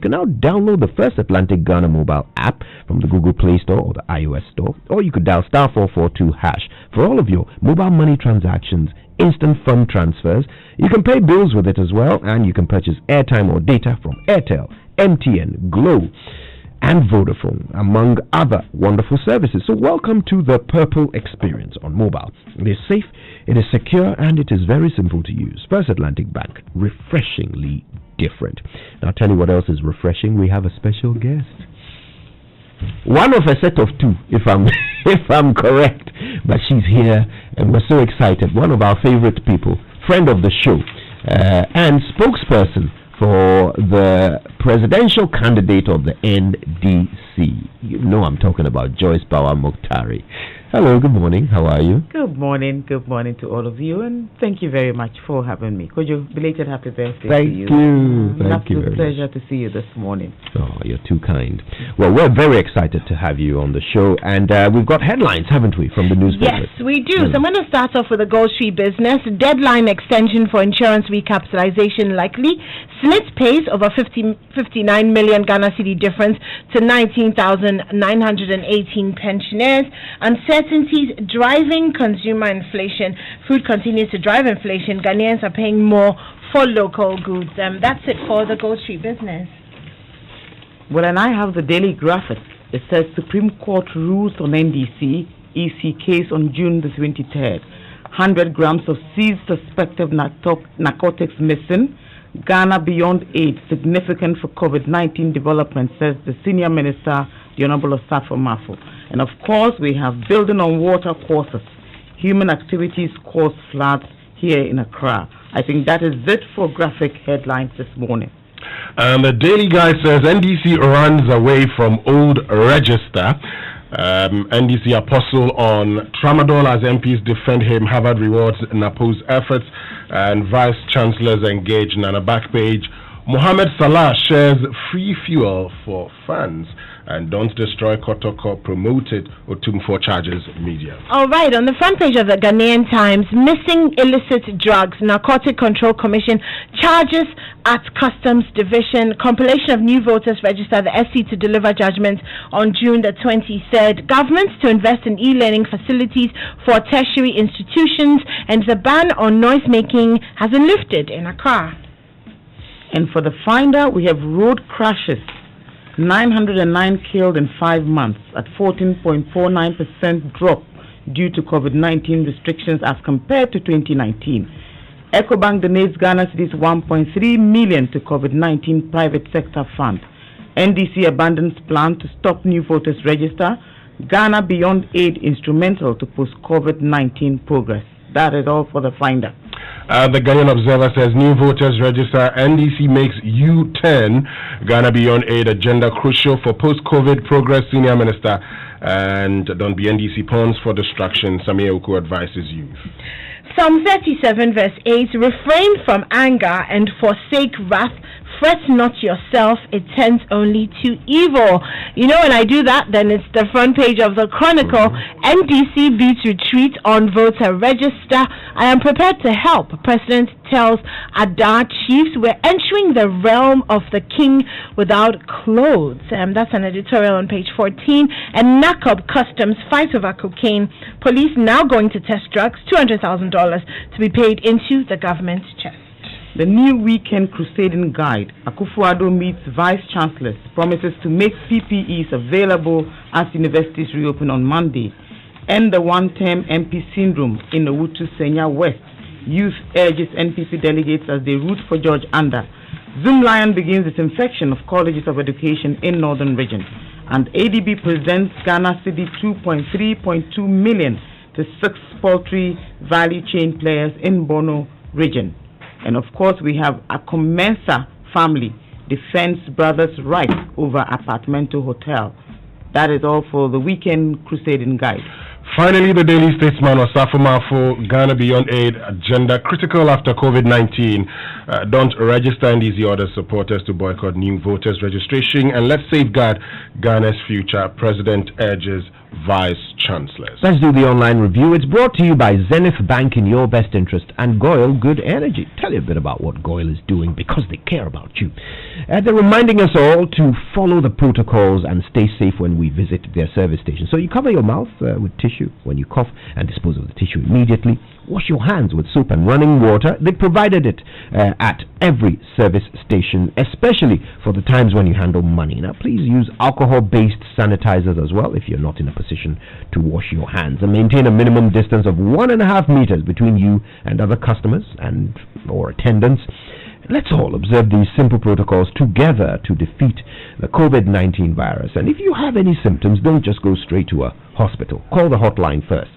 can now download the First Atlantic Ghana mobile app from the Google Play Store or the iOS Store, or you could dial star 442 hash for all of your mobile money transactions, instant fund transfers. You can pay bills with it as well, and you can purchase airtime or data from Airtel, MTN, Glow, and Vodafone, among other wonderful services. So welcome to the Purple experience on mobile. It is safe, it is secure, and it is very simple to use. First Atlantic Bank, refreshingly different. Now I'll tell you what else is refreshing. We have a special guest. One of a set of two, if I'm correct. But she's here, and we're so excited. One of our favorite people, friend of the show, and spokesperson for the presidential candidate of the NDC. You know I'm talking about Joyce Power Mokhtari. Hello, good morning. How are you? Good morning to all of you, and thank you very much for having me. Could you belated happy birthday to you? Thank you. It's a pleasure to see you this morning. Oh, you're too kind. Well, we're very excited to have you on the show, and we've got headlines, haven't we, from the newspapers? Yes, we do. So I'm going to start off with the Gold Street business. Deadline extension for insurance recapitalization likely. Smith pays over 59 million Ghana cedi difference to 19,918 pensioners. Uncertainties driving consumer inflation. Food continues to drive inflation. Ghanaians are paying more for local goods. That's it for the Gold Street business. Well, and I have the Daily Graphic. It says Supreme Court rules on NDC EC case on June the 23rd. 100 grams of seized suspected narcotics missing. Ghana beyond aid, significant for COVID-19 development, says the senior minister, the Honorable Osafo Mafo. And of course, we have building on water courses. Human activities cause floods here in Accra. I think that is it for graphic headlines this morning. And the Daily Guide says NDC runs away from old register. NDC apostle on tramadol as MPs defend him. Harvard rewards NAPO's efforts, and vice chancellors engage. On a back page, Mohammed Salah shares free fuel for fans, and Don't Destroy Kotoko promoted Otumfo charges media. All right, on the front page of the Ghanaian Times, missing illicit drugs, Narcotic Control Commission charges at Customs Division, compilation of new voters register, the SC to deliver judgment on June the 23rd, governments to invest in e-learning facilities for tertiary institutions, and the ban on noise making has been lifted in Accra. And for the Finder, we have road crashes. 909 killed in 5 months at 14.49% drop due to COVID-19 restrictions as compared to 2019. EcoBank donates Ghana cedis 1.3 million to COVID-19 private sector fund. NDC abandons plan to stop new voters register. Ghana beyond aid instrumental to post-COVID-19 progress. That is all for the Finder. The Ghanaian Observer says new voters register. NDC makes U10. Ghana beyond aid agenda crucial for post-COVID progress. Senior Minister, and don't be NDC pawns for distraction. Samia Uku advises youth. Psalm 37 verse 8, refrain from anger and forsake wrath. Fret not yourself, it tends only to evil. You know, when I do that, then it's the front page of the Chronicle. NDC beats retreat on voter register. I am prepared to help. President tells Adar chiefs we're entering the realm of the king without clothes. That's an editorial on page 14. And NACOB Customs fight over cocaine. Police now going to test drugs, $200,000 to be paid into the government's chest. The new weekend crusading guide, Akufo-Addo meets vice chancellors, promises to make PPEs available as universities reopen on Monday. End the one-term MP syndrome in Owutu Senya West. Youth urges NPP delegates as they root for George Anda. Zoom Lion begins its inspection of colleges of education in northern region. And ADB presents Ghana cedi 2.3.2 million to 6 poultry value chain players in Bono region. And of course, we have a Comensa family defends brothers' rights over apartmento hotel. That is all for the weekend crusading guide. Finally, the Daily Statesman or Safumafo, Ghana Beyond Aid agenda critical after COVID-19. Don't register NDC order supporters to boycott new voters registration and let's safeguard Ghana's future, President urges Vice Chancellors. Let's do the online review. It's brought to you by Zenith Bank in your best interest and Goyle Good Energy. Tell you a bit about what Goyle is doing because they care about you. They're reminding us all to follow the protocols and stay safe when we visit their service station. So you cover your mouth with tissue when you cough and dispose of the tissue immediately. Wash your hands with soap and running water. They provided it at every service station, especially for the times when you handle money. Now, please use alcohol-based sanitizers as well if you're not in a position to wash your hands. And maintain a minimum distance of 1.5 meters between you and other customers and or attendants. Let's all observe these simple protocols together to defeat the COVID-19 virus. And if you have any symptoms, don't just go straight to a hospital. Call the hotline first,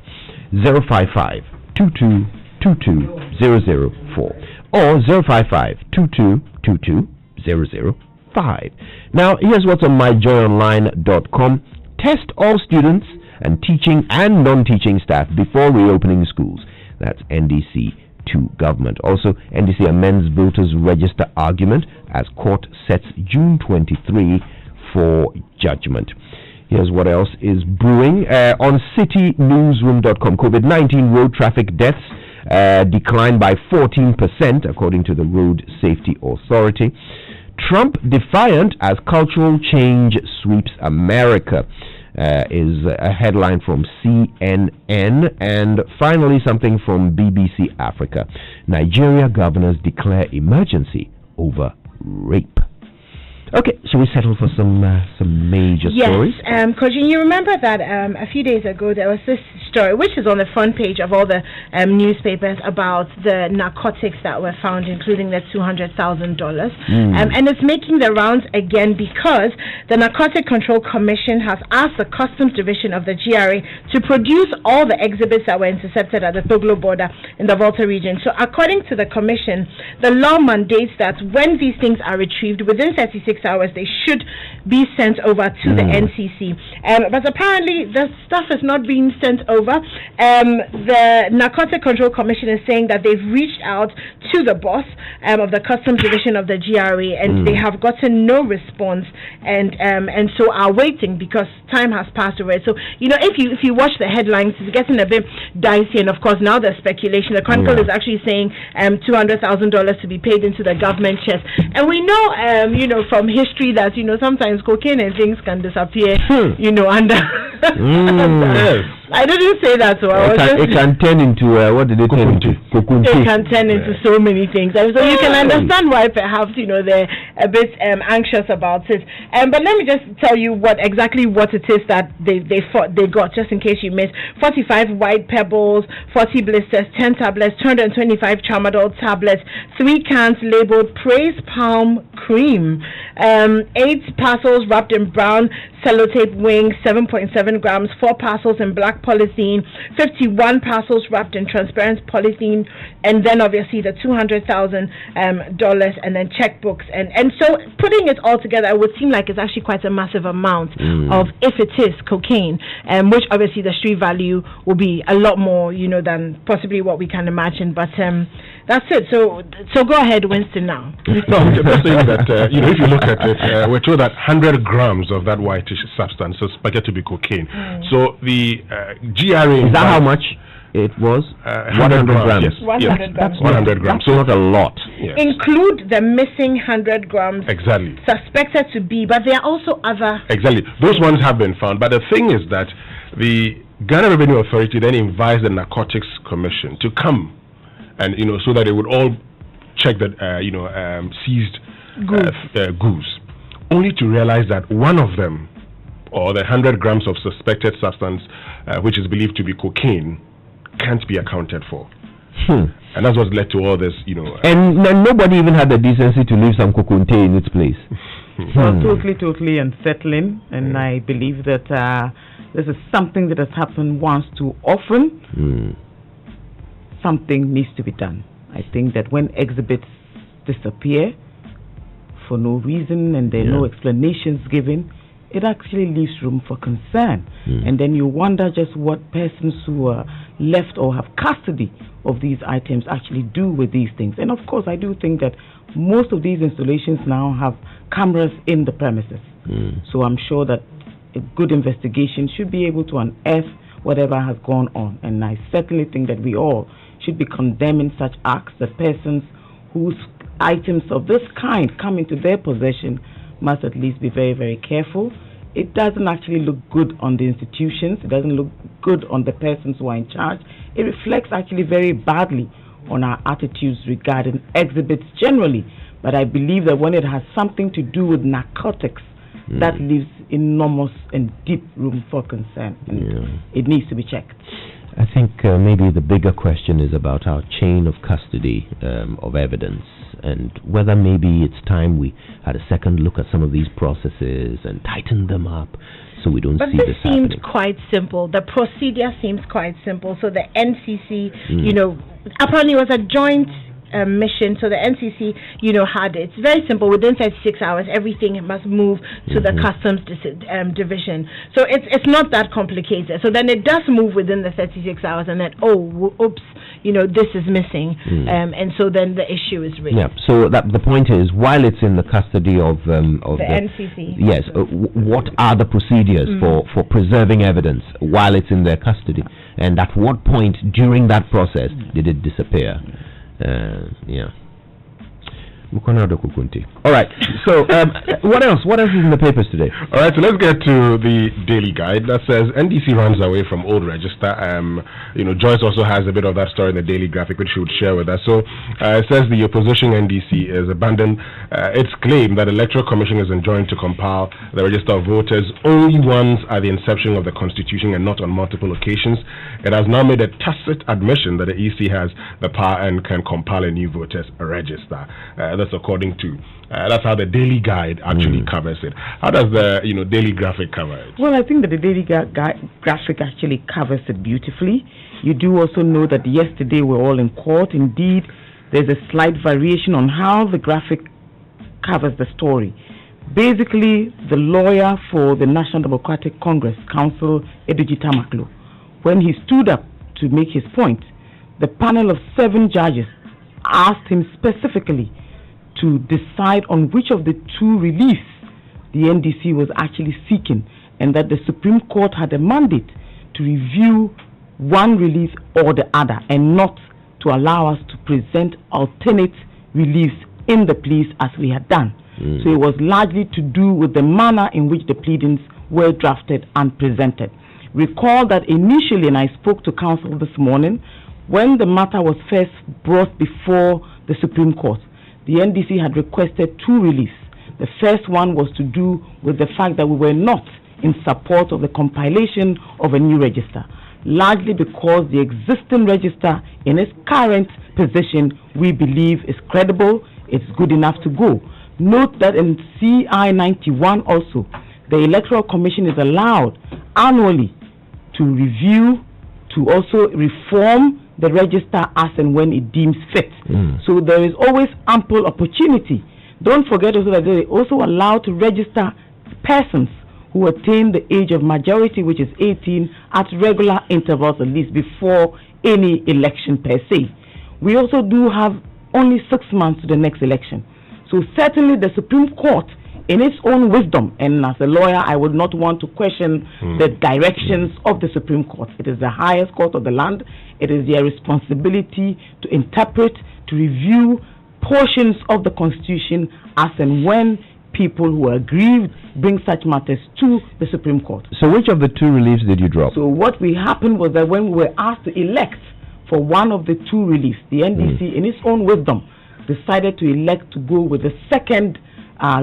055 2222004 or 055-2222-005. Now, here's what's on myjoyonline.com. Test all students and teaching and non-teaching staff before reopening schools. That's NDC to government. Also, NDC amends voters register argument as court sets June 23 for judgment. Here's what else is brewing. On citynewsroom.com, COVID-19 road traffic deaths declined by 14%, according to the Road Safety Authority. Trump defiant as cultural change sweeps America is a headline from CNN. And finally, something from BBC Africa. Nigeria governors declare emergency over rape. Okay, so we settle for some major stories. Yes, Coach, you remember that a few days ago there was this story, which is on the front page of all the newspapers, about the narcotics that were found, including the $200,000. And it's making the rounds again because the Narcotic Control Commission has asked the Customs Division of the GRA to produce all the exhibits that were intercepted at the Toglo border in the Volta region. So according to the Commission, the law mandates that when these things are retrieved within 36 hours, they should be sent over to the NCC. But apparently the stuff is not being sent over. The Narcotic Control Commission is saying that they've reached out to the boss of the Customs Division of the GRA and they have gotten no response and so are waiting because time has passed away. So, you know, if you watch the headlines, it's getting a bit dicey, and of course now there's speculation. The Chronicle is actually saying $200,000 to be paid into the government chest. And we know, you know, from history that, you know, sometimes cocaine and things can disappear, you know, under. Yes. I didn't say that, so it can turn into what did it turn into? It can turn into so many things, and so you can understand why perhaps, you know, they're a bit anxious about it. But let me just tell you what it is that they got, just in case you missed. 45 white pebbles, 40 blisters, 10 tablets, 225 tramadol tablets, 3 cans labeled Praise Palm Cream, 8 parcels wrapped in brown sellotape wings, 7.7 grams, 4 parcels in black polythene, 51 parcels wrapped in transparent polythene, and then obviously the $200,000 and then checkbooks, and so putting it all together, it would seem like it's actually quite a massive amount of, if it is cocaine, which obviously the street value will be a lot more, you know, than possibly what we can imagine. But that's it. So go ahead, Winston. Now. No, I'm just saying that you know, if you look at it, we're told that 100 grams of that whitish substance is expected to be cocaine. So the GRA is that how much it was? 100 grams. Yes. 100 grams. 100 grams. So not a lot. Yes. Include the missing 100 grams. Exactly. Suspected to be, but there are also other. Exactly. Those ones have been found. But the thing is that the Ghana Revenue Authority then invites the Narcotics Commission to come, and you know, so that they would all check that seized goods, only to realize that one of them, or the 100 grams of suspected substance, which is believed to be cocaine, can't be accounted for. And that's what led to all this, you know. And nobody even had the decency to leave some cocoa in its place. Well, totally unsettling. And I believe that this is something that has happened once too often. Something needs to be done. I think that when exhibits disappear for no reason and there are no explanations given, it actually leaves room for concern. And then you wonder just what persons who are left or have custody of these items actually do with these things. And of course, I do think that most of these installations now have cameras in the premises. So I'm sure that a good investigation should be able to unearth whatever has gone on. And I certainly think that we all should be condemning such acts, that persons whose items of this kind come into their possession must at least be very, very careful. It doesn't actually look good on the institutions. It doesn't look good on the persons who are in charge. It reflects actually very badly on our attitudes regarding exhibits generally. But I believe that when it has something to do with narcotics, that leaves enormous and deep room for concern. And it needs to be checked. I think maybe the bigger question is about our chain of custody of evidence, and whether maybe it's time we had a second look at some of these processes and tighten them up so we don't see this happening. But this seemed quite simple. The procedure seems quite simple. So the NCC, you know, apparently it was a joint mission, so the NCC, you know, had it's very simple. Within 36 hours, everything must move to the customs division. So it's not that complicated. So then it does move within the 36 hours, and then oops, you know, this is missing, and so then the issue is raised. Yeah. So that the point is, while it's in the custody of the NCC, yes, what are the procedures for preserving evidence while it's in their custody, and at what point during that process did it disappear? All right. So, what else? What else is in the papers today? All right. So let's get to the daily guide that says NDC runs away from old register. You know, Joyce also has a bit of that story in the daily graphic, which she would share with us. So it says the opposition NDC has abandoned its claim that the Electoral Commission is enjoined to compile the register of voters only once at the inception of the Constitution and not on multiple occasions. It has now made a tacit admission that the EC has the power and can compile a new voters register. That's according to that's how the daily guide actually covers it. How does the daily graphic cover it? Well, I think that the daily graphic actually covers it beautifully. You do also know that yesterday we're all in court. Indeed, there's a slight variation on how the graphic covers the story. Basically, the lawyer for the National Democratic Congress, Counsel Eduji Tamaklo, when he stood up to make his point, the panel of 7 judges asked him specifically to decide on which of the 2 reliefs the NDC was actually seeking, and that the Supreme Court had a mandate to review one relief or the other, and not to allow us to present alternate reliefs in the pleas as we had done. So it was largely to do with the manner in which the pleadings were drafted and presented. Recall that initially, and I spoke to counsel this morning, when the matter was first brought before the Supreme Court, the NDC had requested 2 reliefs. The first one was to do with the fact that we were not in support of the compilation of a new register, largely because the existing register in its current position we believe is credible, it's good enough to go. Note that in CI 91 also, the Electoral Commission is allowed annually to review, to also reform the register as and when it deems fit. So there is always ample opportunity. Don't forget also that they are also allowed to register persons who attain the age of majority, which is 18, at regular intervals at least before any election per se. We also do have only 6 months to the next election. So certainly the Supreme Court, in its own wisdom, and as a lawyer I would not want to question the directions of the Supreme Court. It is the highest court of the land. It is their responsibility to interpret, to review portions of the Constitution as and when people who are aggrieved bring such matters to the Supreme Court. So which of the 2 reliefs did you drop? So what happened was that when we were asked to elect for one of the 2 reliefs, the NDC in its own wisdom decided to elect to go with the second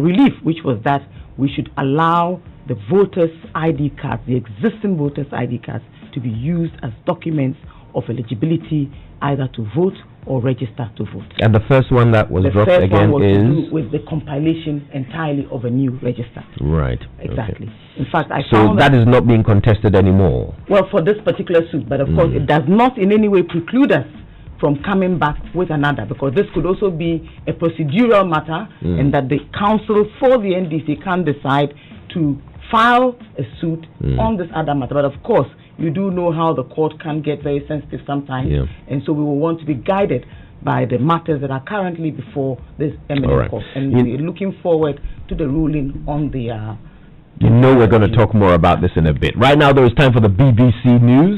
relief, which was that we should allow the voters' ID cards, the existing voters' ID cards, to be used as documents of eligibility either to vote or register to vote. And the first one that was dropped again was is? To do with the compilation entirely of a new register. Right. Exactly. Okay. In fact, I so found that is not being contested anymore? Well, for this particular suit, but of course it does not in any way preclude us from coming back with another, because this could also be a procedural matter, and that the counsel for the NDC can decide to file a suit on this other matter. But of course, you do know how the court can get very sensitive sometimes, and so we will want to be guided by the matters that are currently before this eminent court. And we're looking forward to the ruling on the... we're going to talk more about this in a bit. Right now, though, it's time for the BBC News.